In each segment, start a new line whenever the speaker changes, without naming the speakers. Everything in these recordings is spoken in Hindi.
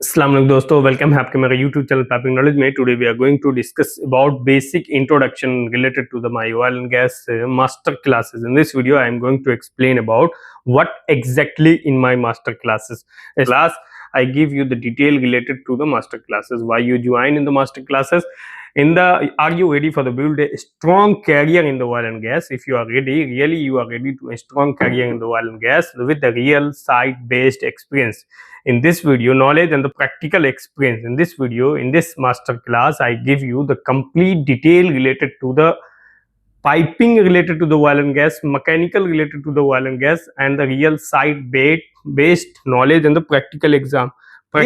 अस्सलाम वालेकुम दोस्तों, वेलकम है आपके मेरे यूट्यूब चैनल पाइपिंग नॉलेज में। Today we are going to discuss about basic introduction related to the my oil and gas master classes. In this video I am going to explain about what exactly in my master classes. In class I give you the detail related to the master classes, why you join in the master classes, in the are you ready for the build a strong career in the oil and gas. If you are ready, really you are ready to a strong career in the oil and gas with the real site based experience. In this video, knowledge and the practical experience. In this video, in this master class, I give you the complete detail related to the piping related to the oil and gas, mechanical related to the oil and gas, and the real site based knowledge and the practical exam.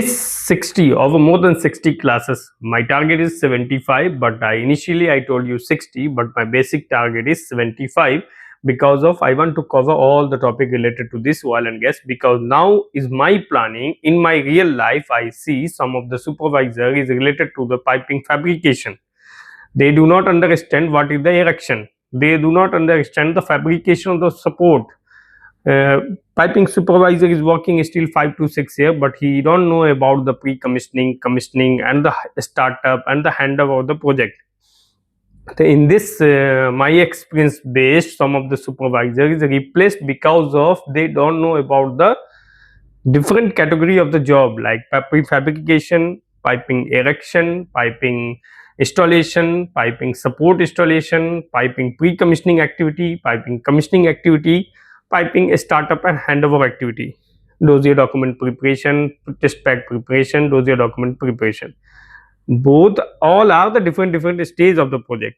It's 60 over more than 60 classes. My target is 75, but initially I told you 60, but my basic target is 75 because of I want to cover all the topic related to this oil and gas, because now is my planning. In my real life I see some of the supervisor is related to the piping fabrication. They do not understand what is the erection. They do not understand the fabrication of the support. Piping supervisor is working still 5 to 6 years, but he don't know about the pre-commissioning, commissioning, and the startup and the handover of the project. In this my experience based, some of the supervisors is replaced because of they don't know about the different category of the job, like prefabrication, piping erection, piping installation, piping support installation, piping pre-commissioning activity, piping commissioning activity, piping startup and handover activity, dossier document preparation, test pack preparation, dossier document preparation. Both all are the different stage of the project.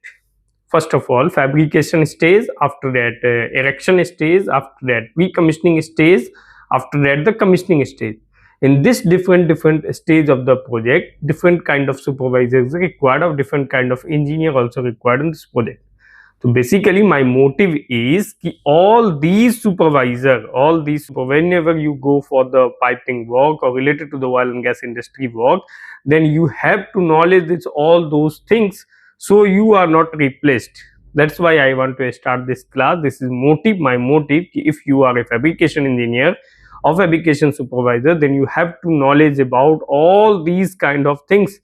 First of all, fabrication stage, after that erection stage, after that pre-commissioning stage, after that the commissioning stage. In this different stage of the project, different kind of supervisors required, of different kind of engineer also required in this project. So basically my motive is ki all these supervisor, whenever you go for the piping work or related to the oil and gas industry work, then you have to knowledge this all those things, so you are not replaced. That's why I want to start this class. This is motive, my motive. If you are a fabrication engineer or fabrication supervisor, then you have to knowledge about all these kind of things.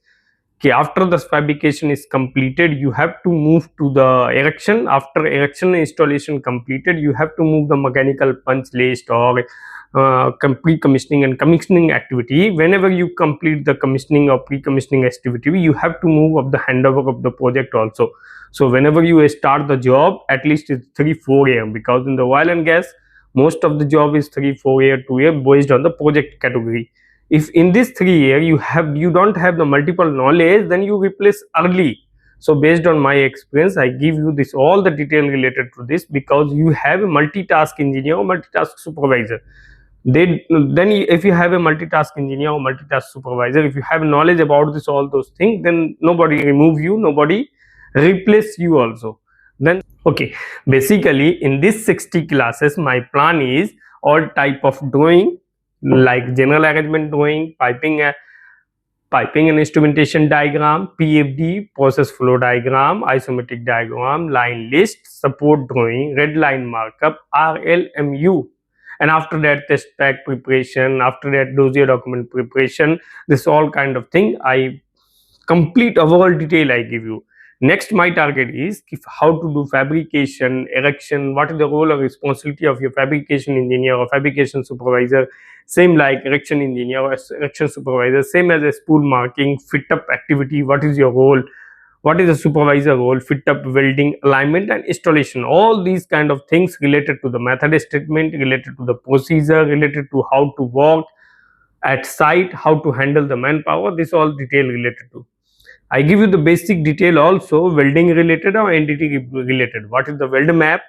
After the fabrication is completed, you have to move to the erection. After erection installation completed, you have to move the mechanical punch list or pre-commissioning and commissioning activity. Whenever you complete the commissioning or pre-commissioning activity, you have to move up the handover of the project also. So whenever you start the job, at least it's 3-4 year, because in the oil and gas most of the job is 3-4 year, 2 year, based on the project category. If in this 3 year you don't have the multiple knowledge, then you replace early. So based on my experience, I give you this all the detail related to this, because you have a multitask engineer or multitask supervisor. Then if you have a multitask engineer or multitask supervisor, if you have knowledge about this all those things, then nobody remove you, nobody replace you also. Then okay, basically in this 60 classes my plan is all type of drawing, like general arrangement drawing, piping and instrumentation diagram, PFD, process flow diagram, isometric diagram, line list, support drawing, red line markup, RLMU, and after that test pack preparation, after that dossier document preparation. This all kind of thing I complete overall detail I give you. Next my target is how to do fabrication, erection, what is the role or responsibility of your fabrication engineer or fabrication supervisor, same like erection engineer or erection supervisor, same as a spool marking, fit up activity, what is your role, what is the supervisor role, fit up, welding, alignment and installation. All these kind of things related to the method statement, related to the procedure, related to how to work at site, how to handle the manpower, this all detail related to. I give you the basic detail also, welding related or entity related. What is the weld map?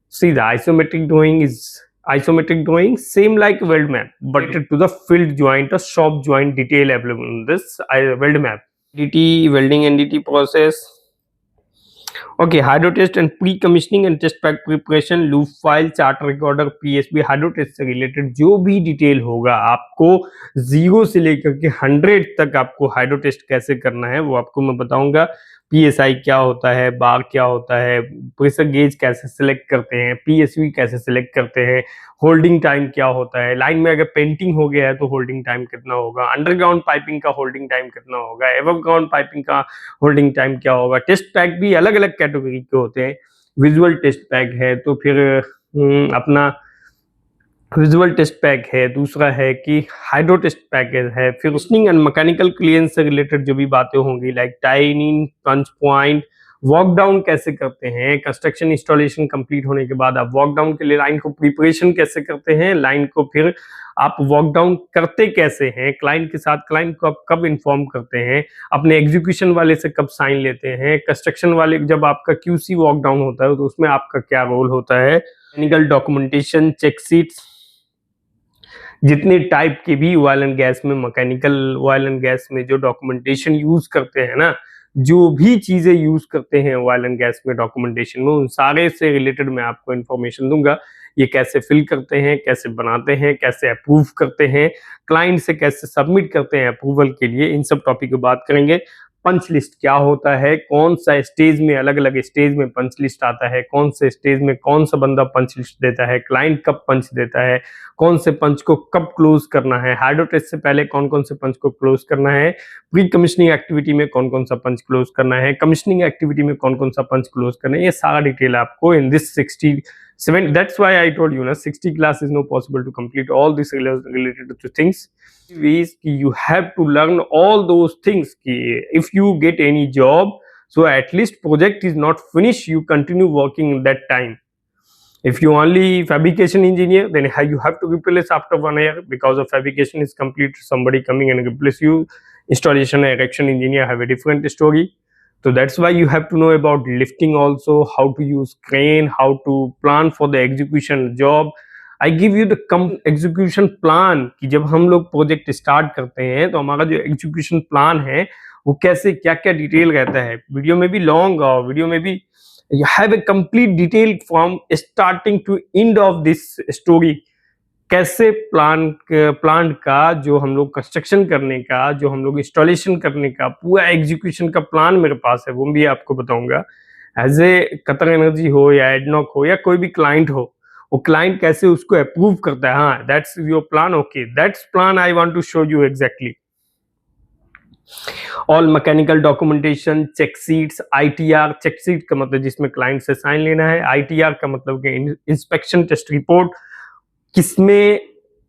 See, the isometric drawing is isometric drawing, same like weld map, but to the field joint or shop joint detail available in this weld map. NDT, welding NDT process. Okay, hydro test and pre commissioning and test pack preparation, loop file, chart recorder, PSB. Hydro test से रिलेटेड जो भी डिटेल होगा आपको 0 से लेकर के 100 तक आपको हाइड्रो टेस्ट कैसे करना है वो आपको मैं बताऊंगा। पीएसआई क्या होता है, बार क्या होता है, प्रेशर गेज कैसे सिलेक्ट करते हैं, पीएसवी कैसे सिलेक्ट करते हैं, होल्डिंग टाइम क्या होता है, लाइन में अगर पेंटिंग हो गया है तो होल्डिंग टाइम कितना होगा, अंडरग्राउंड पाइपिंग का होल्डिंग टाइम कितना होगा, एबव ग्राउंड पाइपिंग का होल्डिंग टाइम क्या होगा। टेस्ट पैक भी अलग अलग कैटेगरी के होते हैं। विजुअल टेस्ट पैक है तो फिर अपना विजुअल टेस्ट पैक है, दूसरा है कि हाइड्रो टेस्ट पैकेज है, फिर कमीशनिंग एंड मैकेनिकल क्लियरेंस से रिलेटेड जो भी बातें होंगी लाइक टाइन इन, पंच पॉइंट, वॉक डाउन कैसे करते हैं, कंस्ट्रक्शन इंस्टॉलेशन कंप्लीट होने के बाद आप वॉक डाउन के लिए लाइन को प्रिपरेशन कैसे करते हैं, लाइन को फिर आप वॉक डाउन करते कैसे हैं, क्लाइंट के साथ क्लाइंट को आप कब इन्फॉर्म करते हैं, अपने एग्जीक्यूशन वाले से कब साइन लेते हैं, कंस्ट्रक्शन वाले जब आपका क्यूसी वॉक डाउन होता है तो उसमें आपका क्या रोल होता है, टेक्निकल डॉक्यूमेंटेशन, चेक शीट्स, जितने टाइप के भी ऑयल एंड गैस में, मैकेनिकल ऑयल एंड गैस में जो डॉक्यूमेंटेशन यूज करते हैं ना, जो भी चीजें यूज करते हैं ऑयल एंड गैस में डॉक्यूमेंटेशन में, उन सारे से रिलेटेड मैं आपको इन्फॉर्मेशन दूंगा। ये कैसे फिल करते हैं, कैसे बनाते हैं, कैसे अप्रूव करते हैं, क्लाइंट से कैसे सबमिट करते हैं अप्रूवल के लिए, इन सब टॉपिक की बात करेंगे। पंच लिस्ट क्या होता है, कौन सा स्टेज में, अलग अलग स्टेज में पंच लिस्ट आता है, कौन से स्टेज में कौन सा बंदा पंच लिस्ट देता है, क्लाइंट कब पंच देता है, कौन से पंच को कब क्लोज करना है, हाइड्रो टेस्ट से पहले कौन कौन से पंच को क्लोज करना है, प्री कमीशनिंग एक्टिविटी में कौन कौन सा पंच क्लोज करना है, कमीशनिंग एक्टिविटी में कौन कौन सा पंच क्लोज करना है, ये सारा डिटेल आपको in this 67, that's why I told you na 60 class is no possible to complete all this related to things. Ways you have to learn all those things if you get any job, so at least project is not finished, you continue working in that time. If you only fabrication engineer, then you have to replace after 1 year because of fabrication is complete, somebody coming and replace you. Installation and erection engineer have a different story. So that's why you have to know about lifting also, how to use crane, how to plan for the execution job. I give you the execution plan कि जब हम लोग प्रोजेक्ट स्टार्ट करते हैं तो हमारा जो एग्जीक्यूशन प्लान है वो कैसे क्या क्या डिटेल रहता है। वीडियो में भी लॉन्ग और वीडियो में भी you have a complete detail from starting to end of this story। कैसे प्लांट का जो हम लोग कंस्ट्रक्शन करने का, जो हम लोग इंस्टॉलेशन करने का पूरा एग्जीक्यूशन का प्लान मेरे पास है, वो भी आपको बताऊंगा। एज ए कतर एनर्जी हो या एडनॉक हो या कोई भी क्लाइंट हो, वो क्लाइंट कैसे उसको अप्रूव करता है। हाँ, that's your plan, okay, that's plan I want to show you exactly. All mechanical documentation, check sheets, ITR. Check sheet का मतलब जिसमें क्लाइंट से साइन लेना है, आईटीआर का मतलब कि इंस्पेक्शन टेस्ट रिपोर्ट, किसमें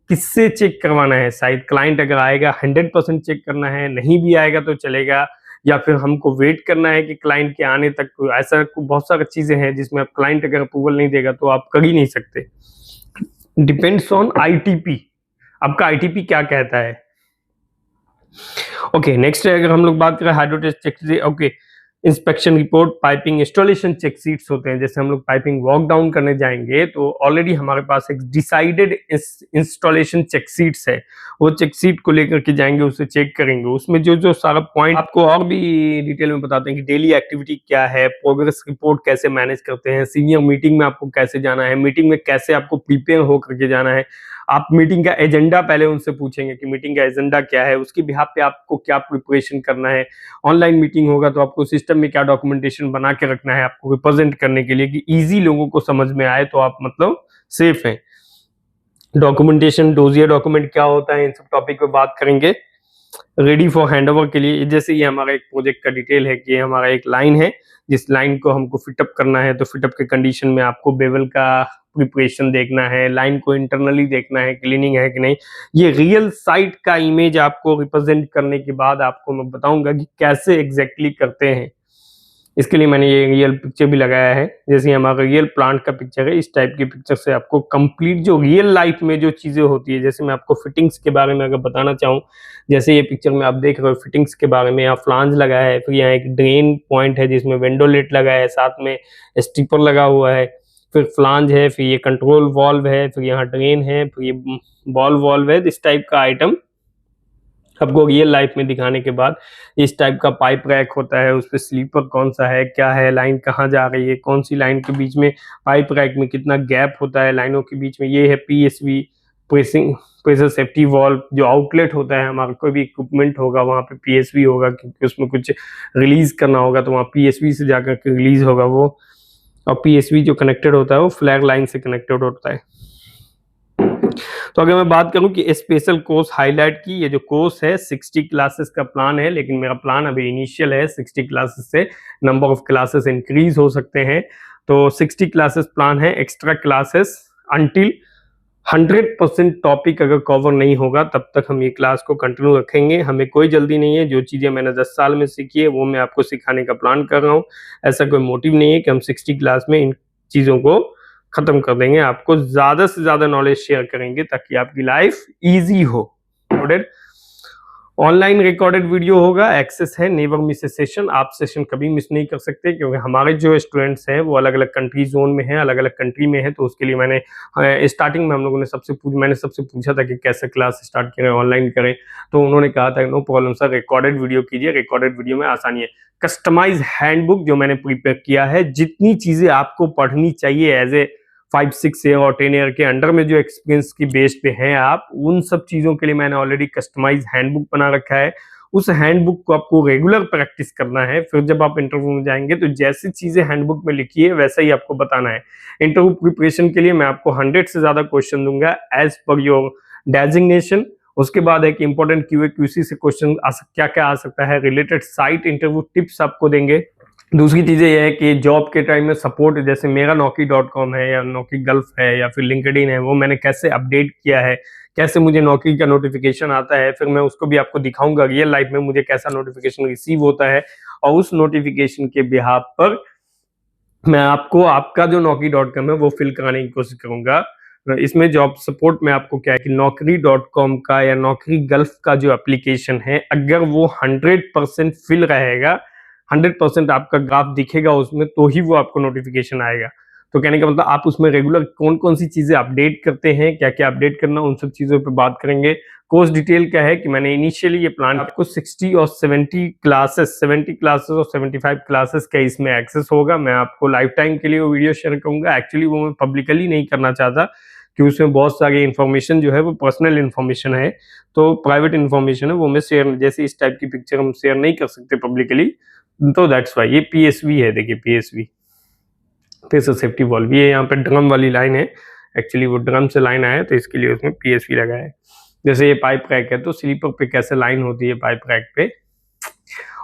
किससे चेक करवाना है। शायद क्लाइंट अगर आएगा 100% चेक करना है, नहीं भी आएगा तो चलेगा, या फिर हमको वेट करना है कि क्लाइंट के आने तक। ऐसा बहुत सारी चीजें हैं जिसमें आप क्लाइंट अगर अप्रूवल नहीं देगा तो आप कर ही नहीं सकते। डिपेंड्स ऑन आईटीपी, आपका आईटीपी क्या कहता है। ओके, नेक्स्ट अगर हम लोग बात करें hydro test check, okay, inspection report, piping installation check sheets होते हैं। जैसे हम लोग पाइपिंग वॉक डाउन करने जाएंगे तो ऑलरेडी हमारे पास एक डिसाइडेड इंस्टॉलेशन चेक सीट्स है, वो चेक सीट को लेकर के जाएंगे, उसे चेक करेंगे। उसमें जो जो सारा पॉइंट आपको और भी डिटेल में बताते हैं कि डेली एक्टिविटी क्या है, प्रोग्रेस रिपोर्ट कैसे मैनेज करते हैं, सीनियर मीटिंग में आपको कैसे जाना है, मीटिंग में कैसे आपको प्रिपेयर होकर के जाना है। आप मीटिंग का एजेंडा पहले उनसे पूछेंगे कि मीटिंग का एजेंडा क्या है, उसके बिहाफ पे आपको क्या प्रिपरेशन करना है। ऑनलाइन मीटिंग होगा तो आपको सिस्टम में क्या डॉक्यूमेंटेशन बना के रखना है आपको रिप्रेजेंट करने के लिए कि इजी लोगों को समझ में आए, तो आप मतलब सेफ हैं। डॉक्यूमेंटेशन, डोजियर डॉक्यूमेंट क्या होता है, इन सब टॉपिक पे बात करेंगे। रेडी फॉर हैंडओवर के लिए, जैसे ये हमारा एक प्रोजेक्ट का डिटेल है कि ये हमारा एक लाइन है, जिस लाइन को हमको फिटअप करना है, तो फिटअप के कंडीशन में आपको बेवल का प्रिपरेशन देखना है, लाइन को इंटरनली देखना है, क्लीनिंग है कि नहीं। ये रियल साइट का इमेज आपको रिप्रेजेंट करने के बाद आपको मैं बताऊंगा कि कैसे एग्जैक्टली करते हैं। इसके लिए मैंने ये रियल पिक्चर भी लगाया है, जैसे हमारा रियल प्लांट का पिक्चर है। इस टाइप की पिक्चर से आपको कंप्लीट जो रियल लाइफ में जो चीजें होती है, जैसे मैं आपको फिटिंग्स के बारे में अगर बताना चाहूँ, जैसे ये पिक्चर में आप देख रहे हो फिटिंग्स के बारे में, यहाँ फ्लांज लगा है, फिर यहाँ एक ड्रेन पॉइंट है जिसमें वेंडोलेट लगा है, साथ में स्टिपर लगा हुआ है, फिर फ्लांज है, फिर ये कंट्रोल वॉल्व है, फिर यहाँ ड्रेन है, फिर ये बॉल वॉल्व है। इस टाइप का आइटम आपको रियल लाइफ में दिखाने के बाद इस टाइप का पाइप रैक होता है, उस पे स्लीपर कौन सा है, क्या है, लाइन कहाँ जा रही है, कौन सी लाइन के बीच में पाइप रैक में कितना गैप होता है लाइनों के बीच में। ये है पीएसवी, प्रेशर सेफ्टी वाल्व। जो आउटलेट होता है, हमारा कोई भी इक्विपमेंट होगा वहाँ पे पीएसवी होगा, क्योंकि उसमें कुछ रिलीज करना होगा तो वहाँ पीएसवी से जाकर के रिलीज होगा वो। और पीएसवी जो कनेक्टेड होता है वो फ्लैग लाइन से कनेक्टेड होता है। तो अगर मैं बात करूं कि स्पेशल कोर्स हाईलाइट की, ये जो कोर्स है 60 क्लासेस का प्लान है, लेकिन मेरा प्लान अभी इनिशियल है। 60 क्लासेस से नंबर ऑफ क्लासेस इंक्रीज हो सकते हैं। तो 60 क्लासेस प्लान है, एक्स्ट्रा क्लासेस अंटिल 100% टॉपिक अगर कवर नहीं होगा तब तक हम ये क्लास को कंटिन्यू रखेंगे। हमें कोई जल्दी नहीं है, जो चीज़ें मैंने 10 साल में सीखी है वो मैं आपको सिखाने का प्लान कर रहा हूँ। ऐसा कोई मोटिव नहीं है कि हम 60 क्लास में इन चीज़ों को खत्म कर देंगे। आपको ज़्यादा से ज़्यादा नॉलेज शेयर करेंगे ताकि आपकी लाइफ ईजी हो। ऑनलाइन रिकॉर्डेड वीडियो होगा, एक्सेस है, नेवर मिस ए सेशन। आप सेशन कभी मिस नहीं कर सकते, क्योंकि हमारे जो स्टूडेंट्स हैं वो अलग अलग कंट्री जोन में हैं, अलग अलग कंट्री में हैं। तो उसके लिए मैंने स्टार्टिंग में हम लोगों ने मैंने सबसे पूछा था कि कैसे क्लास स्टार्ट करें, ऑनलाइन करें। तो उन्होंने कहा था no problem sir, recorded video कीजिए, रिकॉर्डेड वीडियो में आसानी है। कस्टमाइज हैंडबुक जो मैंने प्रिपेयर किया है, जितनी चीज़ें आपको पढ़नी चाहिए एज ए 5-6 ईयर और 10 ईयर के अंडर में जो एक्सपीरियंस की बेस पे हैं आप, उन सब चीज़ों के लिए मैंने ऑलरेडी कस्टमाइज हैंडबुक बना रखा है। उस हैंडबुक को आपको रेगुलर प्रैक्टिस करना है। फिर जब आप इंटरव्यू में जाएंगे तो जैसी चीज़ें हैंडबुक में लिखी है वैसा ही आपको बताना है। इंटरव्यू प्रिपरेशन के लिए मैं आपको 100 से ज़्यादा क्वेश्चन दूंगा एज पर योर डेजिग्नेशन। उसके बाद है कि इंपॉर्टेंट क्यूए क्यूसी से क्वेश्चन क्या क्या आ सकता है, रिलेटेड साइट इंटरव्यू टिप्स आपको देंगे। दूसरी चीज़ें यह है कि जॉब के टाइम में सपोर्ट, जैसे मेरा Naukri.com है या नौकरी गल्फ है या फिर लिंक्डइन है, वो मैंने कैसे अपडेट किया है, कैसे मुझे नौकरी का नोटिफिकेशन आता है, फिर मैं उसको भी आपको दिखाऊंगा रियल लाइफ में मुझे कैसा नोटिफिकेशन रिसीव होता है। और उस नोटिफिकेशन के बिहाफ पर मैं आपको आपका जो Naukri.com है वो फिल कराने की कोशिश करूंगा। इसमें जॉब सपोर्ट में आपको क्या है कि Naukri.com का या नौकरी गल्फ का जो एप्लीकेशन है, अगर वो 100% फिल रहेगा, 100% आपका ग्राफ दिखेगा उसमें, तो ही वो आपको नोटिफिकेशन आएगा। तो कहने का मतलब आप उसमें रेगुलर कौन कौन सी चीजें अपडेट करते हैं, क्या क्या अपडेट करना, उन सब चीजों पे बात करेंगे। कोर्स डिटेल क्या है कि मैंने इनिशियली ये प्लान आपको 60 और 70 क्लासेस, 70 क्लासेस और 75 क्लासेस का इसमें एक्सेस होगा। मैं आपको लाइफ टाइम के लिए वो वीडियो शेयर करूंगा। एक्चुअली वो मैं पब्लिकली नहीं करना चाहता कि उसमें बहुत सारी इन्फॉर्मेशन जो है वो पर्सनल इन्फॉर्मेशन है, तो प्राइवेट इन्फॉर्मेशन है, वो मैं शेयर, जैसे इस टाइप की पिक्चर हम शेयर नहीं कर सकते पब्लिकली। तो दैट्स वाई ये पीएसवी है, देखिए पीएसवी, प्रेशर सेफ्टी वाल्व। ये यहाँ पे ड्रम वाली लाइन है, एक्चुअली वो ड्रम से लाइन आया है तो इसके लिए उसमें पीएसवी लगा है। जैसे ये पाइप रैक है तो स्लीपर पे कैसे लाइन होती है पाइप रैक पे।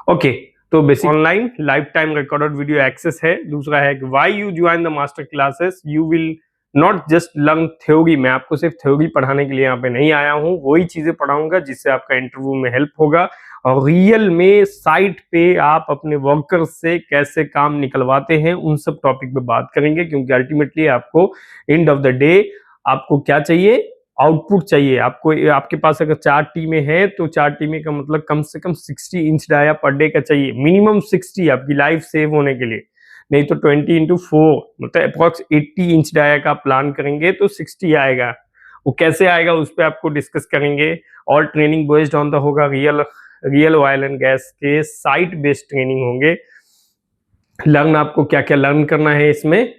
ओके, तो basic online life time recorded video access है। दूसरा है कि why you join the master classes, you will not just learn theory. मैं आपको सिर्फ थ्योरी पढ़ाने के लिए यहाँ पे नहीं आया हूँ, वही चीजें पढ़ाऊंगा जिससे आपका इंटरव्यू में हेल्प होगा। और रियल में साइट पे आप अपने वर्कर्स से कैसे काम निकलवाते हैं, उन सब टॉपिक पे बात करेंगे। क्योंकि अल्टीमेटली आपको एंड ऑफ द डे आपको क्या चाहिए, आउटपुट चाहिए आपको। आपके पास अगर 4 टीमें हैं तो 4 टीमें का मतलब कम से कम 60 इंच डाया पर डे का चाहिए, मिनिमम 60 आपकी लाइफ सेव होने के लिए। नहीं तो 20x4 मतलब अप्रॉक्स 80 इंच डाया का प्लान करेंगे तो 60 आएगा। वो कैसे आएगा उस पर आपको डिस्कस करेंगे। और ट्रेनिंग बेस्ड ऑन द होगा, रियल ऑयल एंड गैस के साइट बेस्ड ट्रेनिंग होंगे। लर्न आपको क्या क्या लर्न करना है इसमें,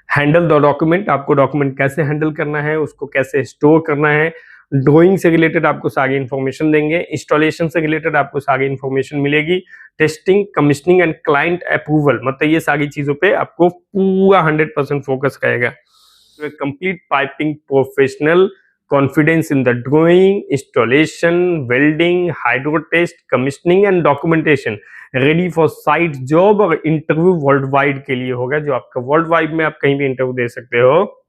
हैंडल द डॉक्यूमेंट, आपको डॉक्यूमेंट कैसे हैंडल करना है, उसको कैसे स्टोर करना है। ड्राइंग से रिलेटेड आपको सारी इन्फॉर्मेशन देंगे, इंस्टॉलेशन से रिलेटेड आपको सारी इन्फॉर्मेशन मिलेगी, testing, commissioning and client approval, मतलब ये सारी चीजों पे आपको पूरा 100% फोकस रहेगा। Complete piping professional, confidence in the drawing, installation, welding, hydro test, commissioning and documentation, ready for site job और इंटरव्यू वर्ल्ड वाइड के लिए होगा, जो आपका वर्ल्ड वाइड में आप कहीं भी इंटरव्यू दे सकते हो।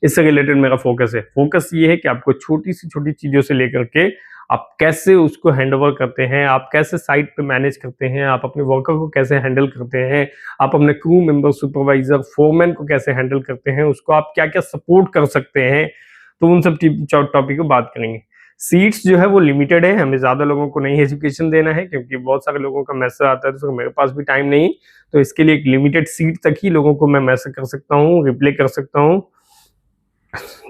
इससे रिलेटेड मेरा फोकस है। फोकस ये है कि आपको छोटी सी छोटी चीजों से लेकर के आप कैसे उसको हैंडओवर करते हैं, आप कैसे साइट पे मैनेज करते हैं, आप अपने वर्कर को कैसे हैंडल करते हैं, आप अपने क्रू मेंबर, सुपरवाइजर, फोरमैन को कैसे हैंडल करते हैं, उसको आप क्या क्या सपोर्ट कर सकते हैं। तो उन सब टॉपिक को बात करेंगे। सीट्स जो है वो लिमिटेड है, हमें ज्यादा लोगों को नहीं एजुकेशन देना है, क्योंकि बहुत सारे लोगों का मैसेज आता है तो मेरे पास भी टाइम नहीं, तो इसके लिए एक लिमिटेड सीट तक ही लोगों को मैं मैसेज कर सकता हूँ, रिप्लाई कर सकता हूँ।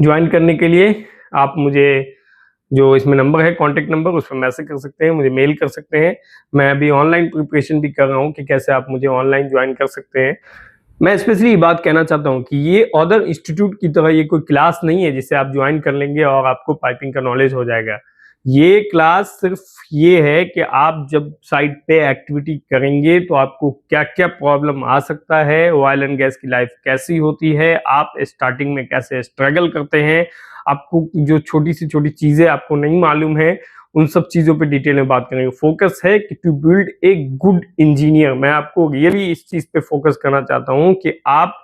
ज्वाइन करने के लिए आप मुझे जो इसमें नंबर है, कॉन्टैक्ट नंबर, उस पर मैसेज कर सकते हैं, मुझे मेल कर सकते हैं। मैं अभी ऑनलाइन प्रिपरेशन भी कर रहा हूँ कि कैसे आप मुझे ऑनलाइन ज्वाइन कर सकते हैं। मैं स्पेशली ये बात कहना चाहता हूँ कि ये अदर इंस्टीट्यूट की तरह ये कोई क्लास नहीं है जिसे आप ज्वाइन कर लेंगे और आपको पाइपिंग का नॉलेज हो जाएगा। ये क्लास सिर्फ ये है कि आप जब साइट पे एक्टिविटी करेंगे तो आपको क्या क्या प्रॉब्लम आ सकता है, ऑयल एंड गैस की लाइफ कैसी होती है, आप स्टार्टिंग में कैसे स्ट्रगल करते हैं, आपको जो छोटी सी छोटी चीजें आपको नहीं मालूम है उन सब चीजों पे डिटेल में बात करेंगे। फोकस है कि to build a good engineer. मैं आपको रियली इस चीज पे फोकस करना चाहता हूं कि आप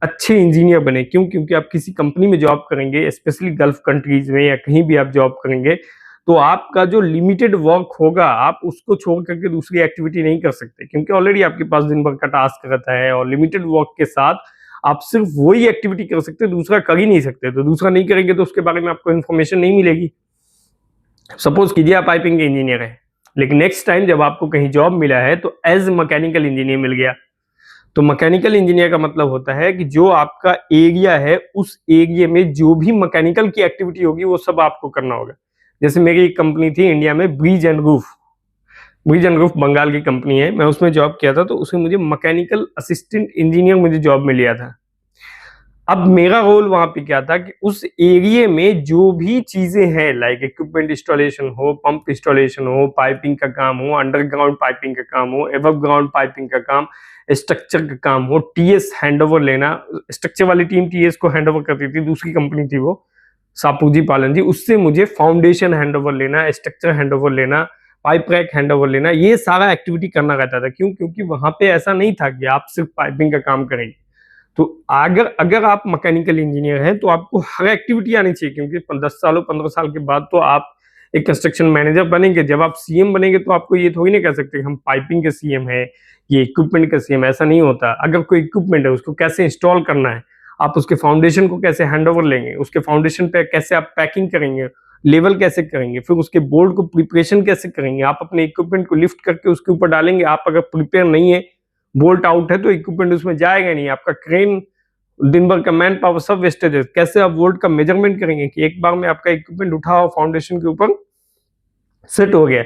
अच्छे इंजीनियर बने। क्यों? क्योंकि आप किसी कंपनी में जॉब करेंगे, स्पेशली गल्फ कंट्रीज में या कहीं भी आप जॉब करेंगे, तो आपका जो लिमिटेड वर्क होगा आप उसको छोड़ करके दूसरी एक्टिविटी नहीं कर सकते, क्योंकि ऑलरेडी आपके पास दिन भर का टास्क रहता है और लिमिटेड वर्क के साथ आप सिर्फ वही एक्टिविटी कर सकते हैं, दूसरा कर ही नहीं सकते। तो दूसरा नहीं करेंगे तो उसके बारे में आपको इन्फॉर्मेशन नहीं मिलेगी। सपोज कीजिए आप पाइपिंग के इंजीनियर है, लेकिन नेक्स्ट टाइम जब आपको कहीं जॉब मिला है तो एज मैकेनिकल इंजीनियर मिल गया, तो मैकेनिकल इंजीनियर का मतलब होता है कि जो आपका एरिया है उस एरिया में जो भी मैकेनिकल की एक्टिविटी होगी वो सब आपको करना होगा। जैसे मेरी एक कंपनी थी इंडिया में, bridge and roof. Bridge and roof Bengal की कंपनी है, मैं उसमें जॉब किया था, तो उसमें मुझे मैकेनिकल असिस्टेंट इंजीनियर मुझे जॉब मिल गया था। अब मेरा रोल वहां पे क्या था कि उस एरिया में जो भी चीजें हैं, लाइक इक्विपमेंट इंस्टॉलेशन हो, पंप इंस्टॉलेशन हो, पाइपिंग का काम हो, अंडरग्राउंड पाइपिंग का काम हो, एबव ग्राउंड पाइपिंग का काम, स्ट्रक्चर का काम हो, टीएस हैंडओवर लेना। स्ट्रक्चर वाली टीम टीएस को हैंडओवर करती थी, दूसरी कंपनी थी वो, सापूजी पालन जी, उससे मुझे फाउंडेशन हैंडओवर लेना, स्ट्रक्चर हैंडओवर लेना, पाइप रैक हैंडओवर लेना, ये सारा एक्टिविटी करना रहता था। क्यों? क्योंकि वहां पे ऐसा नहीं था कि आप सिर्फ पाइपिंग का काम करेंगे। तो अगर आप मैकेनिकल इंजीनियर हैं तो आपको हर एक्टिविटी आनी चाहिए, क्योंकि 10 सालों 15 साल के बाद तो आप एक कंस्ट्रक्शन मैनेजर बनेंगे। जब आप सीएम बनेंगे तो आपको ये थोड़ी ना कह सकते हम पाइपिंग के सीएम है, ये इक्विपमेंट का सीएम, ऐसा नहीं होता। अगर कोई इक्विपमेंट है उसको कैसे इंस्टॉल करना है, आप उसके फाउंडेशन को कैसे हैंडओवर लेंगे, उसके फाउंडेशन पे कैसे आप पैकिंग करेंगे, लेवल कैसे करेंगे, फिर उसके बोर्ड को प्रिपरेशन कैसे करेंगे, आप अपने इक्विपमेंट को लिफ्ट करके उसके ऊपर डालेंगे। आप अगर प्रिपेयर नहीं है, बोल्ट आउट है, तो इक्विपमेंट उसमें जाएगा नहीं, आपका क्रेन, दिन भर का मैन पावर सब वेस्टेज है। कैसे आप वोल्ट का मेजरमेंट करेंगे कि एक बार में आपका इक्विपमेंट उठा और फाउंडेशन के ऊपर सेट हो गया।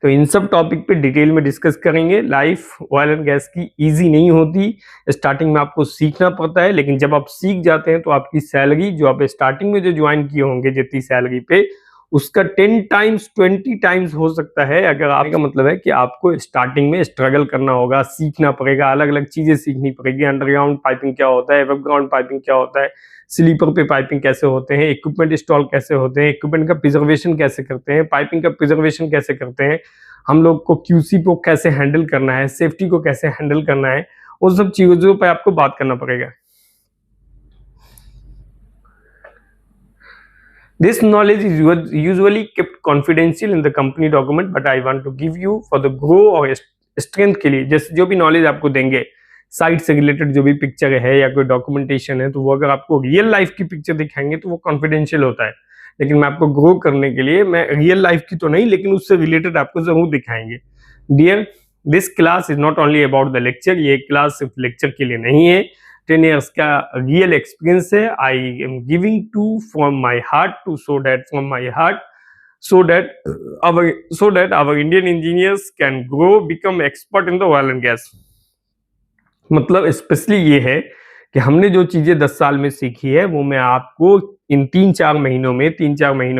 तो इन सब टॉपिक पे डिटेल में डिस्कस करेंगे। लाइफ ऑयल एंड गैस की इजी नहीं होती, स्टार्टिंग में आपको सीखना पड़ता है, लेकिन जब आप सीख जाते हैं तो आपकी सैलरी जो आप स्टार्टिंग में जो ज्वाइन किए होंगे जितनी सैलरी पे, उसका 10 टाइम्स 20 टाइम्स हो सकता है। अगर आपका मतलब है कि आपको स्टार्टिंग में स्ट्रगल करना होगा, सीखना पड़ेगा, अलग अलग चीजें सीखनी पड़ेगी। अंडरग्राउंड पाइपिंग क्या होता है, एबव ग्राउंड पाइपिंग क्या होता है, स्लीपर पे पाइपिंग कैसे होते हैं, इक्विपमेंट इंस्टॉल कैसे होते हैं, इक्विपमेंट का प्रिजर्वेशन कैसे करते हैं, पाइपिंग का प्रिजर्वेशन कैसे करते हैं, हम लोग को क्यूसी को कैसे हैंडल करना है, सेफ्टी को कैसे हैंडल करना है, उन सब चीजों पर आपको बात करना पड़ेगा। This knowledge is usually kept confidential in the company document, but I want to give you for the grow और strength के लिए। जैसे जो भी नॉलेज आपको देंगे साइट से रिलेटेड, जो भी पिक्चर है या कोई डॉक्यूमेंटेशन है, तो वो अगर आपको रियल लाइफ की पिक्चर दिखाएंगे तो वो कॉन्फिडेंशियल होता है। लेकिन मैं आपको ग्रो करने के लिए मैं रियल लाइफ की तो नहीं, लेकिन उससे रिलेटेड आपको जरूर दिखाएंगे। Dear, this class is not only about the lecture. ये क्लास सिर्फ लेक्चर के लिए नहीं है, 10 years का रियल एक्सपीरियंस है। I am giving to from my heart to so that our Indian engineers can grow, become expert in the oil and gas. मतलब स्पेशली ये है कि हमने जो चीजें 10 साल में सीखी है वो मैं आपको इन 3-4 महीनों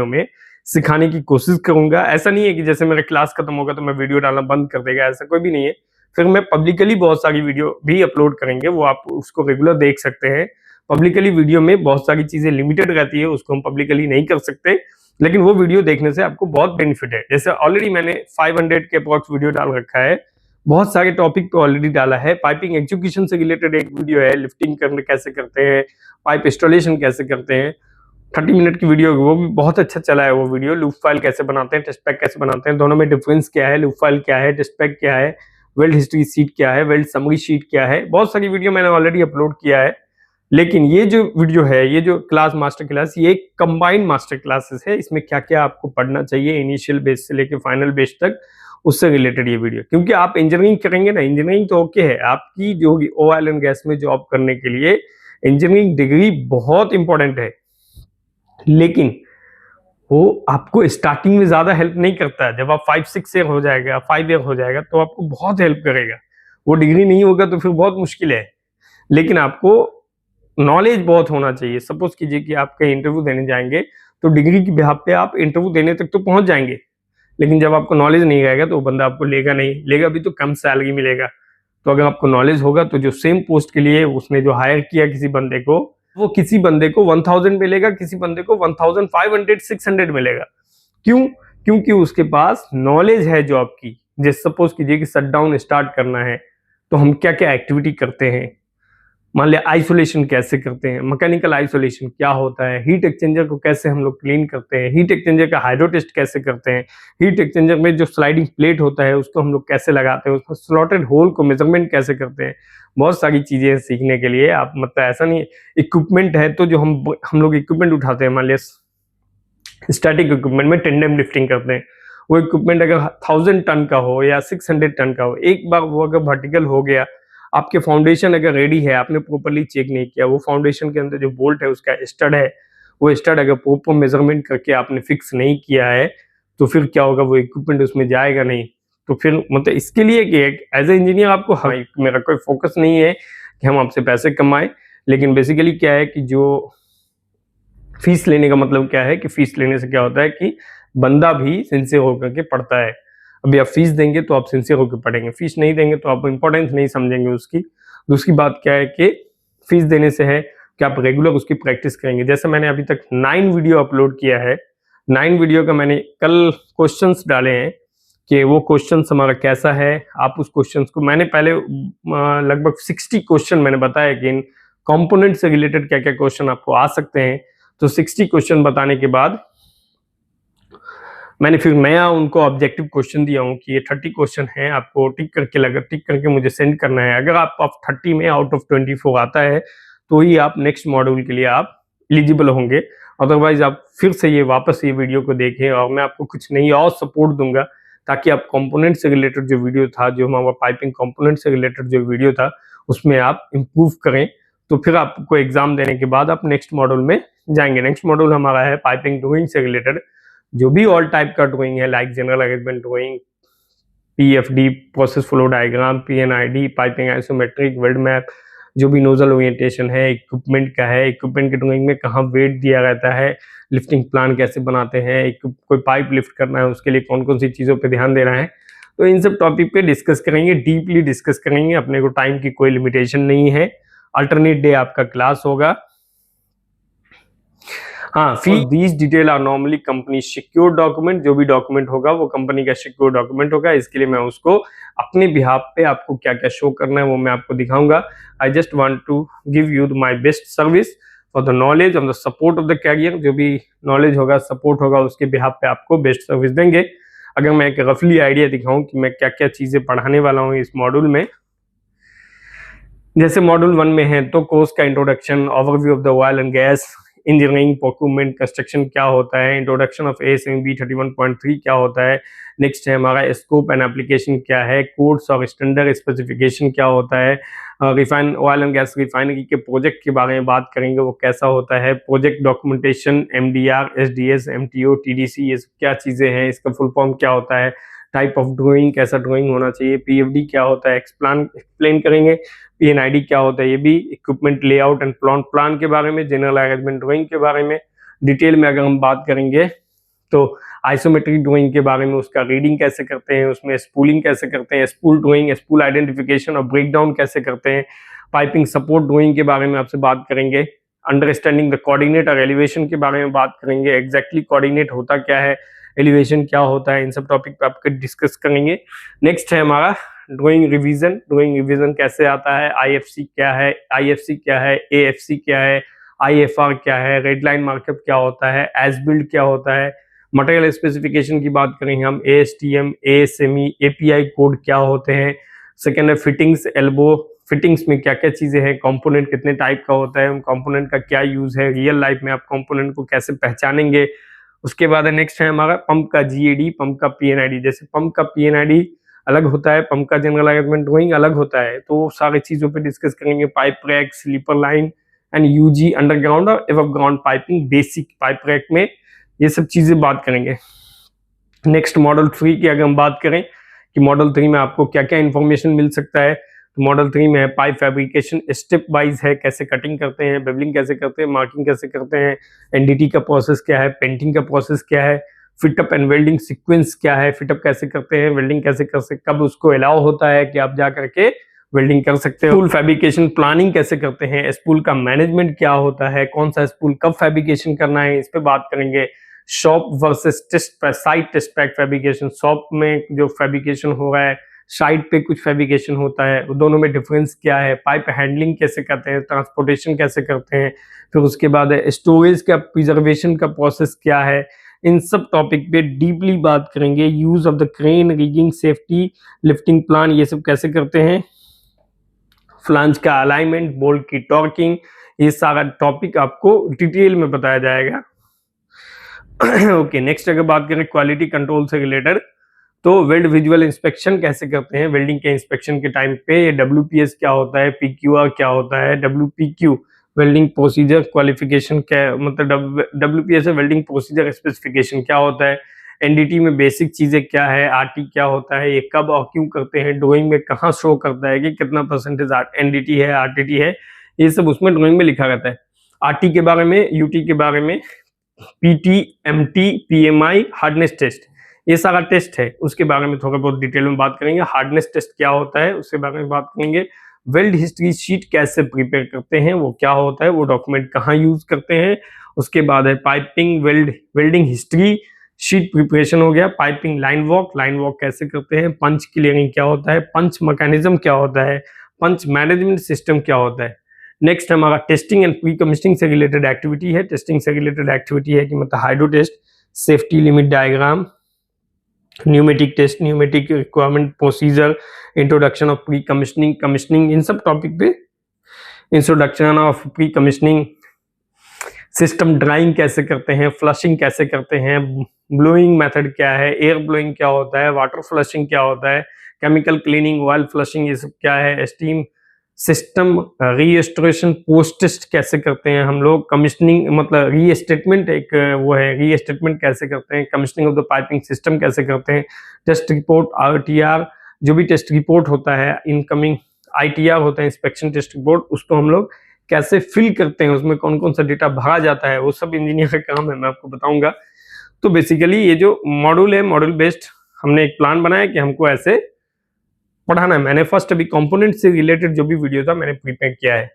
में सिखाने की कोशिश करूंगा। ऐसा नहीं है कि जैसे मेरा क्लास खत्म होगा तो मैं वीडियो डालना बंद कर देगा, ऐसा कोई भी नहीं है। फिर मैं पब्लिकली बहुत सारी वीडियो भी अपलोड करेंगे, वो आप उसको रेगुलर देख सकते हैं। पब्लिकली वीडियो में बहुत सारी चीजें लिमिटेड रहती है, उसको हम पब्लिकली नहीं कर सकते, लेकिन वो वीडियो देखने से आपको बहुत बेनिफिट है। जैसे ऑलरेडी मैंने 500 के अप्रॉक्स वीडियो डाल रखा है, बहुत सारे टॉपिक पे ऑलरेडी डाला है। पाइपिंग एजुकेशन से रिलेटेड एक वीडियो है, लिफ्टिंग करने कैसे करते हैं, पाइप इंस्टॉलेशन कैसे करते हैं, 30 मिनट की वीडियो, वो भी बहुत अच्छा चला है वो वीडियो। लूप फाइल कैसे बनाते हैं, टेस्ट पैक कैसे बनाते हैं, दोनों में डिफरेंस क्या है, लूप फाइल क्या है, टेस्ट पैक क्या है, वेल्ड हिस्ट्री शीट क्या है, वेल्ड समरी शीट क्या है, बहुत सारी वीडियो मैंने ऑलरेडी अपलोड किया है। लेकिन ये जो वीडियो है, ये जो क्लास मास्टर क्लास, ये एक कंबाइंड मास्टर क्लासेस है। इसमें क्या क्या आपको पढ़ना चाहिए इनिशियल बेस से लेके फाइनल बेस तक, उससे रिलेटेड ये वीडियो। क्योंकि आप इंजीनियरिंग करेंगे ना, इंजीनियरिंग तो ओके है, आपकी जो ऑयल एंड गैस में जॉब करने के लिए इंजीनियरिंग डिग्री बहुत इंपॉर्टेंट है, लेकिन वो आपको स्टार्टिंग में ज्यादा हेल्प नहीं करता है। जब आप 5-6 ईयर हो जाएगा, 5 ईयर हो जाएगा तो आपको बहुत हेल्प करेगा। वो डिग्री नहीं होगा तो फिर बहुत मुश्किल है। लेकिन आपको नॉलेज बहुत होना चाहिए। सपोज कीजिए कि आप कहीं इंटरव्यू देने जाएंगे तो डिग्री की बिहाफ पे आप इंटरव्यू देने तक तो पहुंच जाएंगे, लेकिन जब आपको नॉलेज नहीं रहेगा तो वो बंदा आपको लेगा नहीं, लेगा भी तो कम सैलरी मिलेगा। तो अगर आपको नॉलेज होगा तो जो सेम पोस्ट के लिए उसने जो हायर किया किसी बंदे को, वो किसी बंदे को 1000 मिलेगा, किसी बंदे को 1500 मिलेगा। क्यों? क्योंकि उसके पास नॉलेज है जॉब की। जैसे सपोज कीजिए कि शट डाउन स्टार्ट करना है तो हम क्या क्या एक्टिविटी करते हैं। मान लिया आइसोलेशन कैसे करते हैं, मैकेनिकल आइसोलेशन क्या होता है, हीट एक्सचेंजर को कैसे हम लोग क्लीन करते हैं, हीट एक्सचेंजर का हाइड्रो टेस्ट कैसे करते हैं, हीट एक्सचेंजर में जो स्लाइडिंग प्लेट होता है उसको हम लोग कैसे लगाते हैं, उसमें स्लॉटेड होल को मेजरमेंट कैसे करते हैं। बहुत सारी चीजें सीखने के लिए आप, मतलब ऐसा नहीं, इक्विपमेंट है तो जो हम लोग इक्विपमेंट उठाते हैं, मान लिया स्टैटिक इक्विपमेंट में टेंडम लिफ्टिंग करते हैं, वो इक्विपमेंट अगर 1000 टन का हो या 600 टन का हो, एक बार वो अगर वर्टिकल हो गया, आपके फाउंडेशन अगर रेडी है, आपने प्रॉपर्ली चेक नहीं किया, वो फाउंडेशन के अंदर जो बोल्ट है उसका स्टड है, वो स्टड अगर प्रॉपर मेजरमेंट करके आपने फिक्स नहीं किया है तो फिर क्या होगा, वो इक्विपमेंट उसमें जाएगा नहीं। तो फिर मतलब इसके लिए कि एज ए इंजीनियर आपको, हाँ, मेरा कोई फोकस नहीं है कि हम आपसे पैसे कमाएं, लेकिन बेसिकली क्या है कि जो फीस लेने का मतलब क्या है कि फीस लेने से क्या होता है कि बंदा भी सिंसियर होकर के पढ़ता है। अभी आप फीस देंगे तो आप सिंसियर होकर पढ़ेंगे, फीस नहीं देंगे तो आप इंपॉर्टेंस नहीं समझेंगे उसकी। दूसरी बात क्या है कि फीस देने से है कि आप रेगुलर उसकी प्रैक्टिस करेंगे। जैसे मैंने अभी तक 9 वीडियो अपलोड किया है, 9 वीडियो का मैंने कल क्वेश्चंस डाले हैं कि वो क्वेश्चंस हमारा कैसा है। आप उस क्वेश्चंस को, मैंने पहले लगभग 60 क्वेश्चन मैंने बताया कि इन कंपोनेंट से रिलेटेड क्या क्या क्वेश्चन आपको आ सकते हैं। तो 60 क्वेश्चन बताने के बाद मैंने फिर नया उनको ऑब्जेक्टिव क्वेश्चन दिया हूँ कि ये 30 क्वेश्चन हैं, आपको टिक करके मुझे सेंड करना है। अगर आप 30 में आउट ऑफ 24 आता है तो ही आप नेक्स्ट मॉड्यूल के लिए आप एलिजिबल होंगे। अदरवाइज आप फिर से ये वापस ये वीडियो को देखें और मैं आपको कुछ नहीं और सपोर्ट दूंगा ताकि आप कंपोनेंट से रिलेटेड जो वीडियो था, जो हमारा पाइपिंग कंपोनेंट से रिलेटेड जो वीडियो था, उसमें आप इम्प्रूव करें। तो फिर आपको एग्जाम देने के बाद आप नेक्स्ट मॉड्यूल में जाएंगे। नेक्स्ट मॉड्यूल हमारा है पाइपिंग ड्राइंग से रिलेटेड, जो भी ऑल टाइप का ड्राइंग है, like general arrangement drawing, PFD process flow diagram, PNID, piping isometric, weld map, जो भी नोजल ओरिएंटेशन है, इक्विपमेंट का है, इक्विपमेंट के ड्राइंग में कहाँ वेट दिया रहता है, लिफ्टिंग प्लान कैसे बनाते हैं, कोई पाइप लिफ्ट करना है उसके लिए कौन कौन सी चीज़ों पे ध्यान देना है। तो इन सब टॉपिक पे डिस्कस करेंगे, डीपली डिस्कस करेंगे। अपने को टाइम की कोई लिमिटेशन नहीं है। अल्टरनेट डे आपका क्लास होगा। हाँ, फी these detail are normally company secure document. जो भी डॉक्यूमेंट होगा वो कंपनी का सिक्योर डॉक्यूमेंट होगा। इसके लिए मैं उसको अपने बिहाफ पे आपको क्या क्या शो करना है वो मैं आपको दिखाऊंगा। I just want to give you my best service for the knowledge of the support of the career. जो भी नॉलेज होगा, सपोर्ट होगा, उसके बिहाफ पे आपको बेस्ट सर्विस देंगे। अगर मैं एक रफली आइडिया दिखाऊं कि मैं क्या क्या चीजें पढ़ाने वाला हूँ इस मॉड्यूल में, जैसे मॉड्यूल 1 में है तो कोर्स का introduction, overview of the oil and gas, engineering, procurement, construction क्या होता है, इंट्रोडक्शन ऑफ AS&B 31.3 क्या होता है। नेक्स्ट है हमारा स्कोप एंड एप्लीकेशन क्या है, कोड्स और स्टैंडर्ड स्पेसिफिकेशन क्या होता है, refine oil and gas refinery के प्रोजेक्ट के बारे में बात करेंगे, वो कैसा होता है, project documentation, MDR, SDS, MTO, TDC, ये क्या चीज़ें हैं, इसका फुल फॉर्म क्या होता है, टाइप ऑफ ड्राइंग, कैसा ड्राइंग होना चाहिए, PFD क्या होता है, एक्सप्लेन करेंगे, PNID क्या होता है, ये भी इक्विपमेंट लेआउट एंड प्लान के बारे में, जनरल अरेंजमेंट ड्राइंग के बारे में डिटेल में अगर हम बात करेंगे तो आइसोमेट्रिक ड्राइंग के बारे में, उसका रीडिंग कैसे करते हैं, उसमें स्पूलिंग कैसे करते हैं, स्पूल ड्राइंग, स्पूल आइडेंटिफिकेशन और ब्रेकडाउन कैसे करते हैं, पाइपिंग सपोर्ट ड्राइंग के बारे में आपसे बात करेंगे, अंडरस्टैंडिंग द कोऑर्डिनेट और एलिवेशन के बारे में बात करेंगे, एग्जैक्टली कोऑर्डिनेट होता क्या है, एलिवेशन क्या होता है, इन सब टॉपिक पे आपको डिस्कस करेंगे। नेक्स्ट है हमारा ड्राइंग रिवीजन। ड्राइंग रिवीजन कैसे आता है, IFC क्या है, IFC क्या है, AFC क्या है, IFR क्या है, रेड लाइन मार्कअप क्या होता है, एज बिल्ड क्या होता है, मटेरियल स्पेसिफिकेशन की बात करेंगे हम, ASTM, ASME, API कोड क्या होते हैं। सेकेंड है फिटिंग्स, एल्बो, फिटिंग्स में क्या क्या चीजें हैं, कंपोनेंट कितने टाइप का होता है, उन कंपोनेंट का क्या यूज है, रियल लाइफ में आप कंपोनेंट को कैसे पहचानेंगे। उसके बाद नेक्स्ट है हमारा पंप का GAD, पंप का PNID। जैसे पंप का PNID अलग होता है, पंप का जनरल अरेंजमेंट ड्राइंग अलग होता है, तो सारी चीजों पे डिस्कस करेंगे। Pipe rack, sleeper line and UG underground or above ground piping. Basic pipe rack में ये सब चीजें बात करेंगे। नेक्स्ट मॉडल 3 की अगर हम बात करें कि मॉडल 3 में आपको क्या क्या इंफॉर्मेशन मिल सकता है, तो मॉडल 3 में है पाइप फैब्रिकेशन स्टेप वाइज है, कैसे कटिंग करते हैं, बेवलिंग कैसे करते हैं, मार्किंग कैसे करते हैं, एनडीटी का प्रोसेस क्या है, पेंटिंग का प्रोसेस क्या है, फिटअप एंड वेल्डिंग सीक्वेंस क्या है, फिटअप कैसे करते हैं, वेल्डिंग कैसे कर सकते, कब उसको अलाउ होता है कि आप जा करके वेल्डिंग कर सकते हो, स्पूल फैब्रिकेशन प्लानिंग कैसे करते हैं, स्पूल का मैनेजमेंट क्या होता है, कौन सा स्पूल कब फैब्रिकेशन करना है, इस पे बात करेंगे। Shop versus test site test pack fabrication, shop में जो फैब्रिकेशन हो रहा है, साइट पे कुछ फैब्रिकेशन होता है, दोनों में डिफरेंस क्या है, पाइप हैंडलिंग कैसे करते हैं, ट्रांसपोर्टेशन कैसे करते हैं, फिर उसके बाद स्टोरेज का प्रिजर्वेशन का प्रोसेस क्या है, इन सब टॉपिक पे डीपली बात करेंगे। Use of the crane, rigging, safety, lifting plan, ये सब कैसे करते हैं, फ्लांज का अलाइनमेंट, बोल्ट की टॉर्किंग, ये सारा टॉपिक आपको डिटेल में बताया जाएगा। ओके, नेक्स्ट अगर बात करें क्वालिटी कंट्रोल से रिलेटेड, तो वेल्ड विजुअल इंस्पेक्शन कैसे करते हैं, वेल्डिंग के इंस्पेक्शन के टाइम पे डब्ल्यूपीएस क्या होता है, पीक्यूआर क्या होता है, डब्ल्यूपीक्यू वेल्डिंग प्रोसीजर क्वालिफिकेशन क्या, मतलब डब्ल्यूपीएस वेल्डिंग प्रोसीजर स्पेसिफिकेशन क्या होता है, एनडीटी में बेसिक चीजें क्या है, आरटी क्या होता है, ये कब और क्यों करते हैं, ड्राइंग में कहाँ शो करता है कि कितना परसेंटेज एनडीटी है, आरटीटी है, ये सब उसमें ड्राइंग में लिखा रहता है। आरटी के बारे में, यूटी के बारे में, PT, MT, PMI, hardness test, ये सारा टेस्ट है, उसके बारे में थोड़ा बहुत डिटेल में बात करेंगे। हार्डनेस टेस्ट क्या होता है उसके बारे में बात करेंगे। वेल्ड हिस्ट्री शीट कैसे प्रिपेयर करते हैं, वो क्या होता है, वो डॉक्यूमेंट कहाँ यूज करते हैं। उसके बाद है piping welding history sheet preparation हो गया। पाइपिंग लाइन वॉक कैसे करते हैं। पंच क्लियरिंग क्या होता है, पंच मैकेनिज्म क्या होता है, पंच मैनेजमेंट सिस्टम क्या होता है। नेक्स्ट हमारा टेस्टिंग एंड प्री कमीशनिंग से रिलेटेड एक्टिविटी है। टेस्टिंग से रिलेटेड एक्टिविटी है कि मतलब hydro test, safety limit diagram, pneumatic test, pneumatic requirement procedure, introduction of pre commissioning, commissioning, इन सब टॉपिक पे introduction of pre commissioning, system drawing कैसे करते हैं, फ्लशिंग कैसे करते हैं, ब्लोइंग मेथड क्या है, एयर ब्लोइंग क्या होता है, वाटर फ्लशिंग क्या होता है, केमिकल क्लीनिंग, ऑयल फ्लशिंग, ये सब क्या है, steam system restoration post test कैसे करते हैं हम लोग, कमीशनिंग मतलब रीस्टेटमेंट एक वो है, रीस्टेटमेंट कैसे करते हैं, commissioning of the piping system कैसे करते हैं, टेस्ट रिपोर्ट, आईटीआर, जो भी टेस्ट रिपोर्ट होता है, इनकमिंग आईटीआर होता है, इंस्पेक्शन टेस्ट रिपोर्ट, उसको हम लोग कैसे फिल करते हैं, उसमें कौन कौन सा डेटा भरा जाता है, वो सब इंजीनियर का काम है, मैं आपको बताऊंगा। तो बेसिकली ये जो मॉड्यूल है, मॉड्यूल बेस्ड हमने एक प्लान बनाया कि हमको ऐसे पढ़ाना है। मैंने फर्स्ट अभी कंपोनेंट से रिलेटेड जो भी वीडियो था मैंने प्रिपेयर किया है।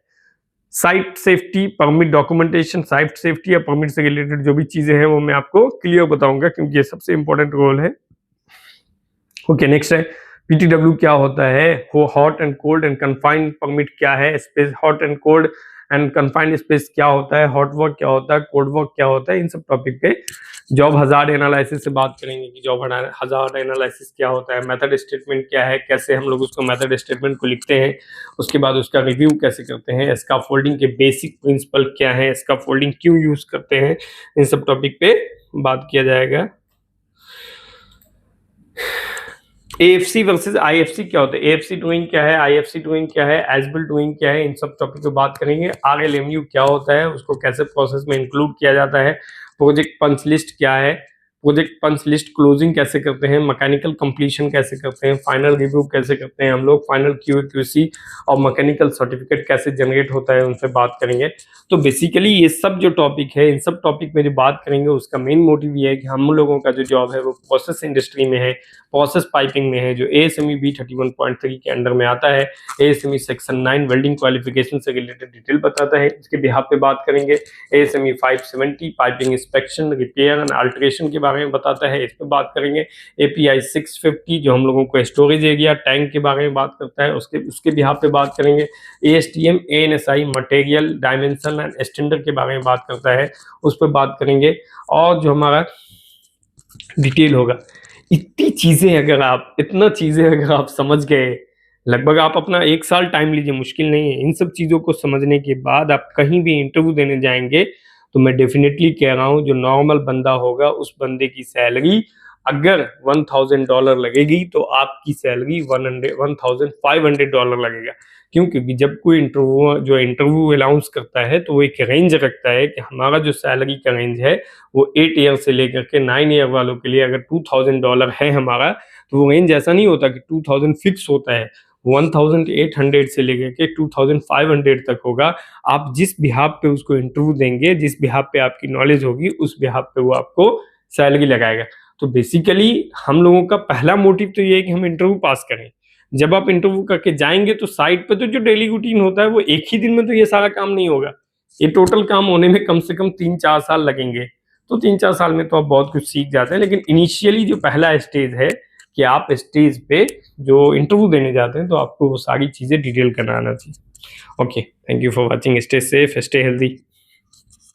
Site safety, permit documentation, site safety या परमिट से रिलेटेड जो भी चीजें हैं वो मैं आपको क्लियर बताऊंगा, क्योंकि ये सबसे इंपॉर्टेंट रोल है। ओके, नेक्स्ट है पीटीडब्ल्यू क्या होता है, hot and cold and confined permit क्या है, space hot and cold and confined space क्या होता है, हॉट वर्क क्या होता है, कोल्ड वर्क क्या होता है, इन सब टॉपिक पे जॉब हजार्ड एनालिसिस से बात करेंगे कि जॉब हजार्ड एनालिसिस क्या होता है, मेथड स्टेटमेंट क्या है, कैसे हम लोग उसको मेथड स्टेटमेंट को लिखते हैं, उसके बाद उसका रिव्यू कैसे करते हैं, स्कैफोल्डिंग के बेसिक प्रिंसिपल क्या है, स्कैफोल्डिंग क्यों यूज करते हैं, इन सब टॉपिक पे बात किया जाएगा। एएफसी वर्सेस आईएफसी क्या होता है, एएफसी डूइंग क्या है, आईएफसी डूइंग क्या है, एजबिल डूइंग क्या है, इन सब टॉपिक पे बात करेंगे। आरएलएमयू क्या होता है, उसको कैसे प्रोसेस में इंक्लूड किया जाता है, प्रोजेक्ट पंच लिस्ट क्या है, प्रोजेक्ट पंच लिस्ट क्लोजिंग कैसे करते हैं, मैकेनिकल कंप्लीशन कैसे करते हैं, फाइनल रिव्यू कैसे करते हैं हम लोग, फाइनल क्यूसी और मैकेनिकल सर्टिफिकेट कैसे जनरेट होता है, उनसे बात करेंगे। तो बेसिकली ये सब जो टॉपिक है, इन सब टॉपिक में जो बात करेंगे उसका मेन मोटिव ये है कि हम लोगों का जो जॉब है वो प्रोसेस इंडस्ट्री में है, प्रोसेस पाइपिंग में है, जो ASME B31.3 के अंडर में आता है। ASME सेक्शन 9 वेल्डिंग क्वालिफिकेशन से रिलेटेड डिटेल बताता है, इसके बिहाफ पे बात करेंगे। ASME 570 piping inspection, repair and alteration के बारे में बताता है, इस पे बात करेंगे। API 650 जो हम लोगों को स्टोरेज एरिया टैंक के बारे में बात करता है, उसके बिहाफ पे बात करेंगे। ASTM ANSI material dimension and standard के बारे में बात करता है, उस पर बात करेंगे। और जो हमारा डिटेल होगा, इतनी चीजें अगर आप समझ गए, लगभग आप अपना 1 साल टाइम लीजिए, मुश्किल नहीं है। इन सब चीजों को समझने के बाद आप कहीं भी इंटरव्यू देने जाएंगे तो मैं डेफिनेटली कह रहा हूं, जो नॉर्मल बंदा होगा उस बंदे की सैलरी अगर $1000 लगेगी तो आपकी सैलरी $1500 लगेगा, क्योंकि जब कोई इंटरव्यू अनाउंस करता है तो वो एक रेंज रखता है कि हमारा जो सैलरी का रेंज है वो 8 ईयर से लेकर के 9 ईयर वालों के लिए अगर $2000 है हमारा, तो वो रेंज ऐसा नहीं होता कि 2000 फिक्स होता है, 1800 से लेकर के 2500 तक होगा। आप जिस बिहाफ पे उसको इंटरव्यू देंगे, जिस बिहाफ पे आपकी नॉलेज होगी, उस बिहाफ पे वो आपको सैलरी लगाएगा। तो बेसिकली हम लोगों का पहला मोटिव तो ये है कि हम इंटरव्यू पास करें। जब आप इंटरव्यू करके जाएंगे तो साइट पे तो जो डेली रूटीन होता है वो एक ही दिन में तो ये सारा काम नहीं होगा, ये टोटल काम होने में कम से कम 3-4 साल लगेंगे। तो 3-4 साल में तो आप बहुत कुछ सीख जाते हैं, लेकिन इनिशियली जो पहला स्टेज है कि आप स्टेज पे जो इंटरव्यू देने जाते हैं तो आपको वो सारी चीजें डिटेल करना आना चाहिए। Okay, thank you for watching, stay safe, stay healthy.